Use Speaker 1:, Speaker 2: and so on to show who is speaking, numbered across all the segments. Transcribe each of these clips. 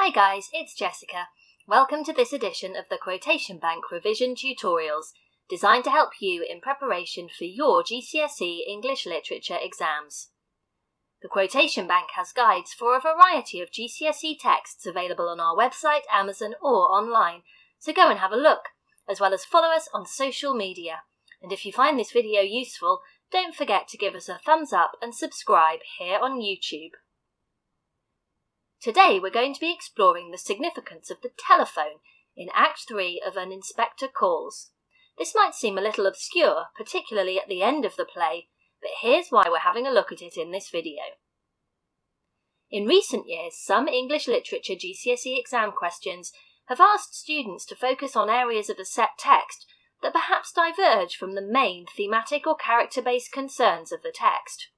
Speaker 1: Hi guys, it's Jessica. Welcome to this edition of the Quotation Bank Revision Tutorials, designed to help you in preparation for your GCSE English Literature exams. The Quotation Bank has guides for a variety of GCSE texts available on our website, Amazon or online, so go and have a look, as well as follow us on social media. And if you find this video useful, don't forget to give us a thumbs up and subscribe here on YouTube. Today we're going to be exploring the significance of the telephone in Act 3 of An Inspector Calls. This might seem a little obscure, particularly at the end of the play, but here's why we're having a look at it in this video. In recent years, some English Literature GCSE exam questions have asked students to focus on areas of a set text that perhaps diverge from the main thematic or character-based concerns of the text.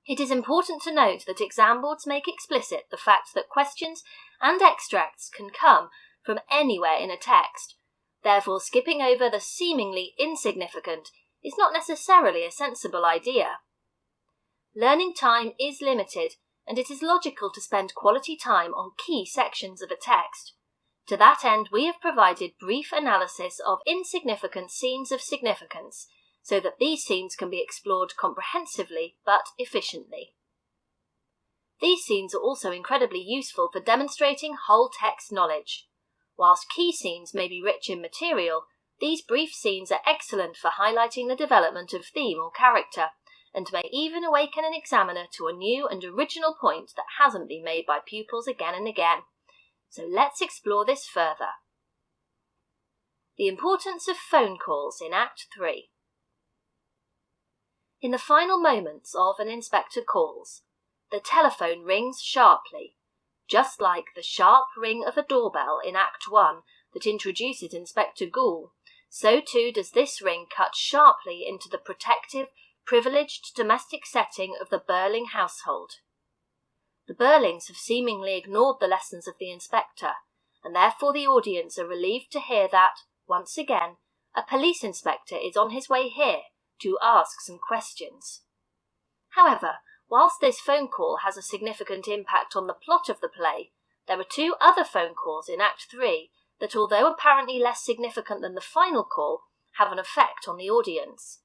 Speaker 1: It is important to note that exam boards make explicit the fact that questions and extracts can come from anywhere in a text. Therefore, skipping over the seemingly insignificant is not necessarily a sensible idea. Learning time is limited, and it is logical to spend quality time on key sections of a text. To that end, we have provided brief analysis of insignificant scenes of significance, so that these scenes can be explored comprehensively but efficiently. These scenes are also incredibly useful for demonstrating whole text knowledge. Whilst key scenes may be rich in material, these brief scenes are excellent for highlighting the development of theme or character, and may even awaken an examiner to a new and original point that hasn't been made by pupils again and again. So let's explore this further. The importance of phone calls in Act 3. In the final moments of An Inspector Calls, the telephone rings sharply, just like the sharp ring of a doorbell in Act 1 that introduces Inspector Goole. So too does this ring cut sharply into the protective, privileged domestic setting of the Burling household. The Burlings have seemingly ignored the lessons of the inspector, and therefore the audience are relieved to hear that, once again, a police inspector is on his way here to ask some questions. However, whilst this phone call has a significant impact on the plot of the play, there are two other phone calls in Act 3 that, although apparently less significant than the final call, have an effect on the audience.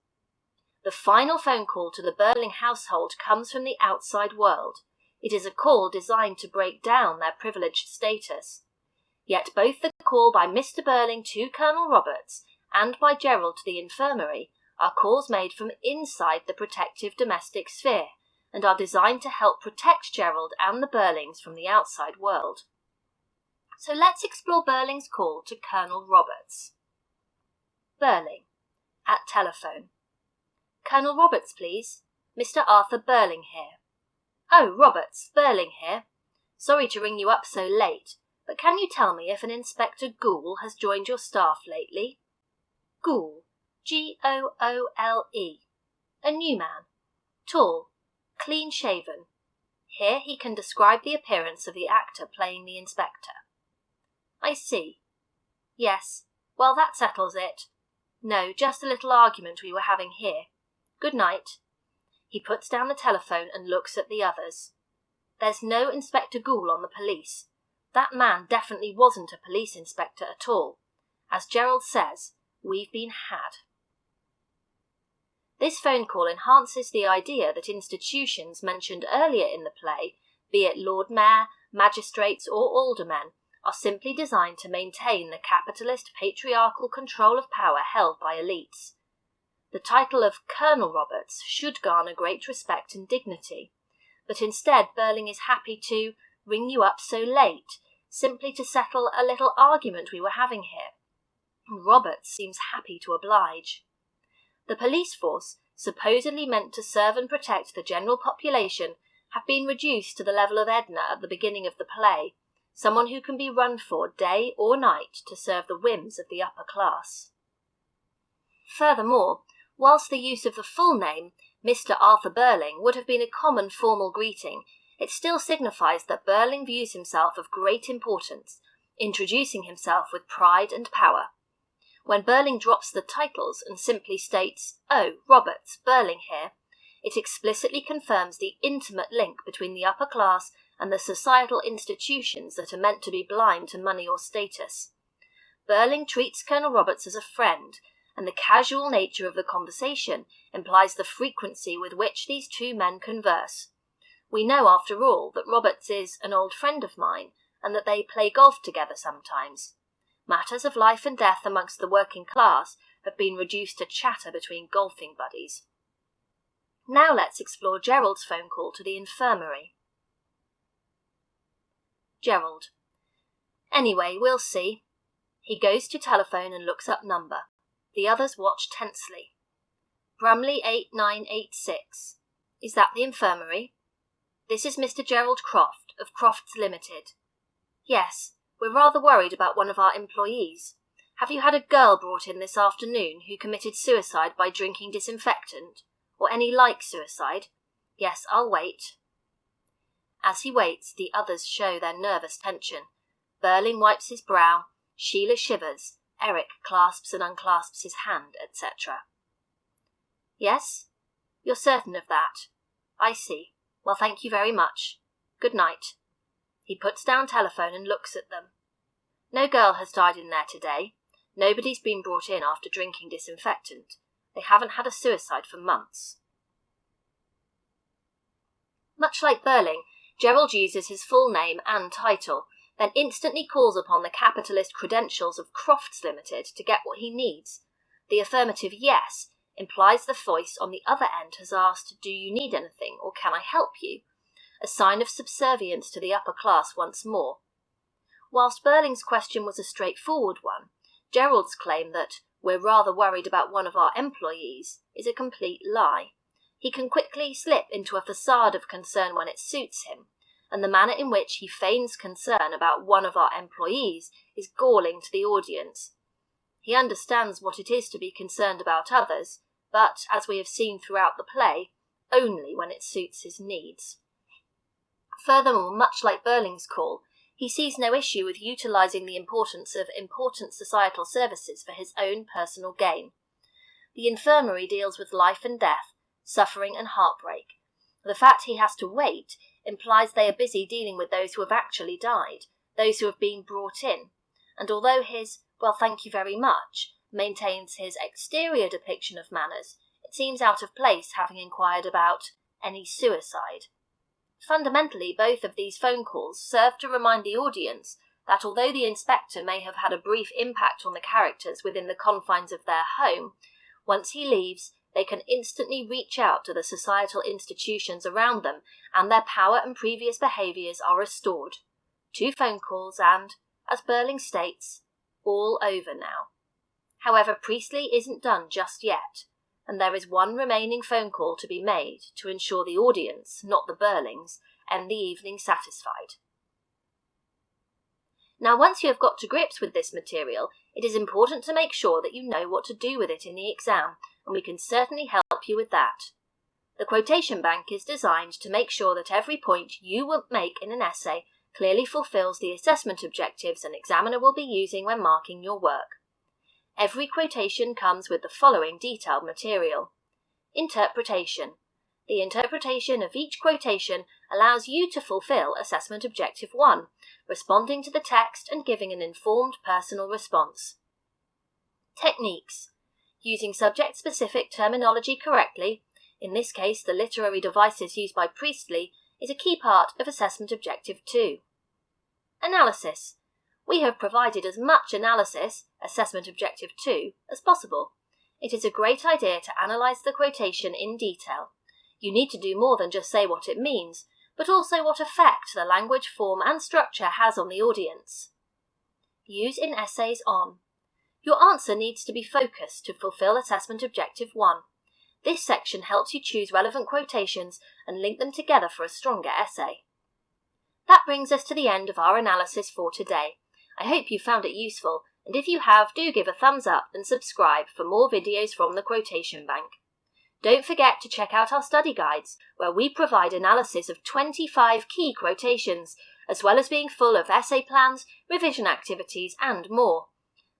Speaker 1: The final phone call to the Burling household comes from the outside world. It is a call designed to break down their privileged status. Yet both the call by Mr. Burling to Colonel Roberts and by Gerald to the infirmary are calls made from inside the protective domestic sphere, and are designed to help protect Gerald and the Burlings from the outside world. So let's explore Burling's call to Colonel Roberts. Burling. At telephone. Colonel Roberts, please. Mr. Arthur Burling here. Oh, Roberts, Burling here. Sorry to ring you up so late, but can you tell me if an Inspector Goole has joined your staff lately? Goole. Goole. A new man. Tall. Clean-shaven. Here he can describe the appearance of the actor playing the inspector. I see. Yes. Well, that settles it. No, just a little argument we were having here. Good night. He puts down the telephone and looks at the others. There's no Inspector Goole on the police. That man definitely wasn't a police inspector at all. As Gerald says, we've been had. This phone call enhances the idea that institutions mentioned earlier in the play, be it Lord Mayor, magistrates or aldermen, are simply designed to maintain the capitalist patriarchal control of power held by elites. The title of Colonel Roberts should garner great respect and dignity, but instead Burling is happy to ring you up so late, simply to settle a little argument we were having here. And Roberts seems happy to oblige. The police force, supposedly meant to serve and protect the general population, have been reduced to the level of Edna at the beginning of the play, someone who can be run for day or night to serve the whims of the upper class. Furthermore, whilst the use of the full name, Mr. Arthur Burling, would have been a common formal greeting, it still signifies that Burling views himself of great importance, introducing himself with pride and power. When Burling drops the titles and simply states, "Oh, Roberts, Burling here," it explicitly confirms the intimate link between the upper class and the societal institutions that are meant to be blind to money or status. Burling treats Colonel Roberts as a friend, and the casual nature of the conversation implies the frequency with which these two men converse. We know, after all, that Roberts is an old friend of mine, and that they play golf together sometimes. Matters of life and death amongst the working class have been reduced to chatter between golfing buddies. Now let's explore Gerald's phone call to the infirmary. Gerald. Anyway, we'll see. He goes to telephone and looks up number. The others watch tensely. Brumley 8986. Is that the infirmary? This is Mr. Gerald Croft, of Crofts Limited. Yes, we're rather worried about one of our employees. Have you had a girl brought in this afternoon who committed suicide by drinking disinfectant? Or any like suicide? Yes, I'll wait. As he waits, the others show their nervous tension. Burling wipes his brow, Sheila shivers, Eric clasps and unclasps his hand, etc. Yes? You're certain of that? I see. Well, thank you very much. Good night. He puts down telephone and looks at them. No girl has died in there today. Nobody's been brought in after drinking disinfectant. They haven't had a suicide for months. Much like Burling, Gerald uses his full name and title, then instantly calls upon the capitalist credentials of Crofts Limited to get what he needs. The affirmative yes implies the voice on the other end has asked, do you need anything or can I help you? A sign of subservience to the upper class once more. Whilst Burling's question was a straightforward one, Gerald's claim that we're rather worried about one of our employees is a complete lie. He can quickly slip into a facade of concern when it suits him, and the manner in which he feigns concern about one of our employees is galling to the audience. He understands what it is to be concerned about others, but, as we have seen throughout the play, only when it suits his needs. Furthermore, much like Burling's call, he sees no issue with utilising the importance of important societal services for his own personal gain. The infirmary deals with life and death, suffering and heartbreak. The fact he has to wait implies they are busy dealing with those who have actually died, those who have been brought in, and although his, well, thank you very much, maintains his exterior depiction of manners, it seems out of place having inquired about any suicide. Fundamentally, both of these phone calls serve to remind the audience that although the inspector may have had a brief impact on the characters within the confines of their home, once he leaves, they can instantly reach out to the societal institutions around them, and their power and previous behaviours are restored. 2 phone calls and, as Burling states, all over now. However, Priestley isn't done just yet, and there is one remaining phone call to be made to ensure the audience, not the Burlings, end the evening satisfied. Now, once you have got to grips with this material, it is important to make sure that you know what to do with it in the exam, and we can certainly help you with that. The quotation bank is designed to make sure that every point you will make in an essay clearly fulfills the assessment objectives an examiner will be using when marking your work. Every quotation comes with the following detailed material. Interpretation. The interpretation of each quotation allows you to fulfill Assessment Objective 1, responding to the text and giving an informed personal response. Techniques. Using subject-specific terminology correctly, in this case the literary devices used by Priestley, is a key part of Assessment Objective 2. Analysis. We have provided as much analysis, Assessment Objective 2, as possible. It is a great idea to analyse the quotation in detail. You need to do more than just say what it means, but also what effect the language, form and structure has on the audience. Use in essays on. Your answer needs to be focused to fulfill Assessment Objective 1. This section helps you choose relevant quotations and link them together for a stronger essay. That brings us to the end of our analysis for today. I hope you found it useful, and if you have, do give a thumbs up and subscribe for more videos from the Quotation Bank. Don't forget to check out our study guides, where we provide analysis of 25 key quotations, as well as being full of essay plans, revision activities and more.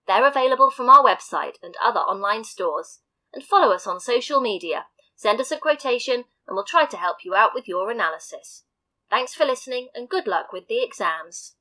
Speaker 1: They're available from our website and other online stores. And follow us on social media, send us a quotation and we'll try to help you out with your analysis. Thanks for listening and good luck with the exams.